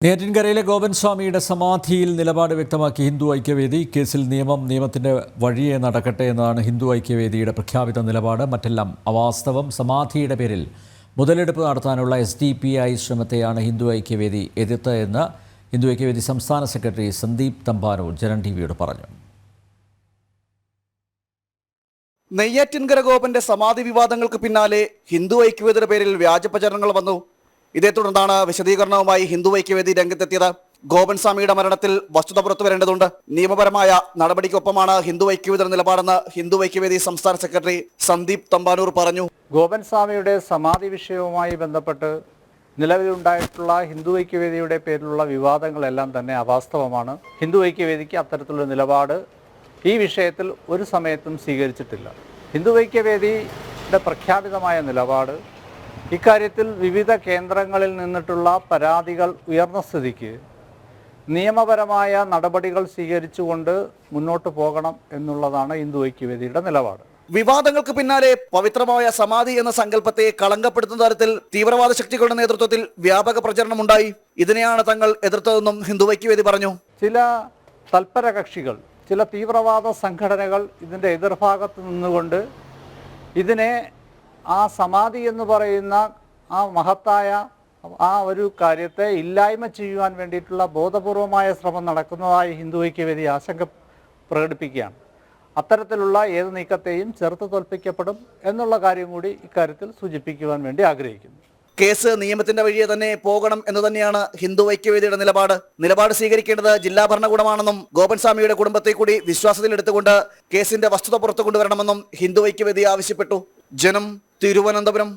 നെയ്യാറ്റിൻകരയിലെ ഗോപൻ സ്വാമിയുടെ സമാധിയിൽ നിലപാട് വ്യക്തമാക്കി ഹിന്ദു ഐക്യവേദി. കേസിൽ നിയമത്തിന്റെ വഴിയെ നടക്കട്ടെ എന്നതാണ് ഹിന്ദു ഐക്യവേദിയുടെ പ്രഖ്യാപിത നിലപാട്. മറ്റെല്ലാം അവാസ്തവം. സമാധിയുടെ പേരിൽ മുതലെടുപ്പ് നടത്താനുള്ള SDPI ശ്രമത്തെയാണ് ഹിന്ദു ഐക്യവേദി എതിർത്തതെന്ന് ഹിന്ദു ഐക്യവേദി സംസ്ഥാന സെക്രട്ടറി സന്ദീപ് തമ്പാനൂർ ജനം ടിവിയോട് പറഞ്ഞു. നെയ്യാറ്റിൻകര ഗോപന്റെ സമാധി വിവാദങ്ങൾക്ക് പിന്നാലെ ഹിന്ദു ഐക്യവേദിയുടെ പേരിൽ വ്യാജ പ്രചരണങ്ങൾ വന്നു. ഇതേ തുടർന്നാണ് വിശദീകരണവുമായി ഹിന്ദു ഐക്യവേദി രംഗത്തെത്തിയത്. ഗോപൻ സ്വാമിയുടെ മരണത്തിൽ വസ്തുത പുറത്തു വരേണ്ടതുണ്ട്. നിയമപരമായ നടപടിക്കൊപ്പമാണ് ഹിന്ദു ഐക്യവേദിയുടെ നിലപാടെന്ന് ഹിന്ദു ഐക്യവേദി സംസ്ഥാന സെക്രട്ടറി സന്ദീപ് തമ്പാനൂർ പറഞ്ഞു. ഗോപൻ സ്വാമിയുടെ സമാധി വിഷയവുമായി ബന്ധപ്പെട്ട് നിലവിലുണ്ടായിട്ടുള്ള ഹിന്ദു ഐക്യവേദിയുടെ പേരിലുള്ള വിവാദങ്ങളെല്ലാം തന്നെ അവാസ്തവമാണ്. ഹിന്ദു ഐക്യവേദിക്ക് അത്തരത്തിലുള്ള നിലപാട് ഈ വിഷയത്തിൽ ഒരു സമയത്തും സ്വീകരിച്ചിട്ടില്ല. ഹിന്ദു ഐക്യവേദിയുടെ പ്രഖ്യാപിതമായ നിലപാട് ഇക്കാര്യത്തിൽ വിവിധ കേന്ദ്രങ്ങളിൽ നിന്നിട്ടുള്ള പരാതികൾ ഉയർന്ന സ്ഥിതിക്ക് നിയമപരമായ നടപടികൾ സ്വീകരിച്ചുകൊണ്ട് മുന്നോട്ട് പോകണം എന്നുള്ളതാണ് ഹിന്ദു ഐക്യവേദിയുടെ നിലപാട്. വിവാദങ്ങൾക്ക് പിന്നാലെ പവിത്രമായ സമാധി എന്ന സങ്കല്പത്തെ കളങ്കപ്പെടുത്തുന്ന തരത്തിൽ തീവ്രവാദ ശക്തികളുടെ നേതൃത്വത്തിൽ വ്യാപക പ്രചരണമുണ്ടായി. ഇതിനെയാണ് തങ്ങൾ എതിർത്തതെന്നും ഹിന്ദു ഐക്യവേദി പറഞ്ഞു. ചില തൽപര കക്ഷികൾ, ചില തീവ്രവാദ സംഘടനകൾ ഇതിൻ്റെ എതിർഭാഗത്ത് നിന്നുകൊണ്ട് ഇതിനെ ആ സമാധി എന്ന് പറയുന്ന ആ മഹത്തായ ആ ഒരു കാര്യത്തെ ഇല്ലായ്മ ചെയ്യുവാൻ വേണ്ടിയിട്ടുള്ള ബോധപൂർവമായ ശ്രമം നടക്കുന്നതായി ഹിന്ദു ഐക്യവേദി ആശങ്ക പ്രകടിപ്പിക്കുകയാണ്. അത്തരത്തിലുള്ള ഏത് നീക്കത്തെയും ചെറുത്ത് തോൽപ്പിക്കപ്പെടും എന്നുള്ള കാര്യം കൂടി ഇക്കാര്യത്തിൽ സൂചിപ്പിക്കുവാൻ വേണ്ടി ആഗ്രഹിക്കുന്നു. കേസ് നിയമത്തിന്റെ വഴിയെ തന്നെ പോകണം എന്ന് തന്നെയാണ് ഹിന്ദു ഐക്യവേദിയുടെ നിലപാട് സ്വീകരിക്കേണ്ടത് ജില്ലാ ഭരണകൂടമാണെന്നും ഗോപൻ സ്വാമിയുടെ കുടുംബത്തെ കൂടി വിശ്വാസത്തിലെടുത്തുകൊണ്ട് കേസിന്റെ വസ്തുത പുറത്തു കൊണ്ടുവരണമെന്നും ഹിന്ദു ഐക്യവേദി ആവശ്യപ്പെട്ടു. ജനം, തിരുവനന്തപുരം.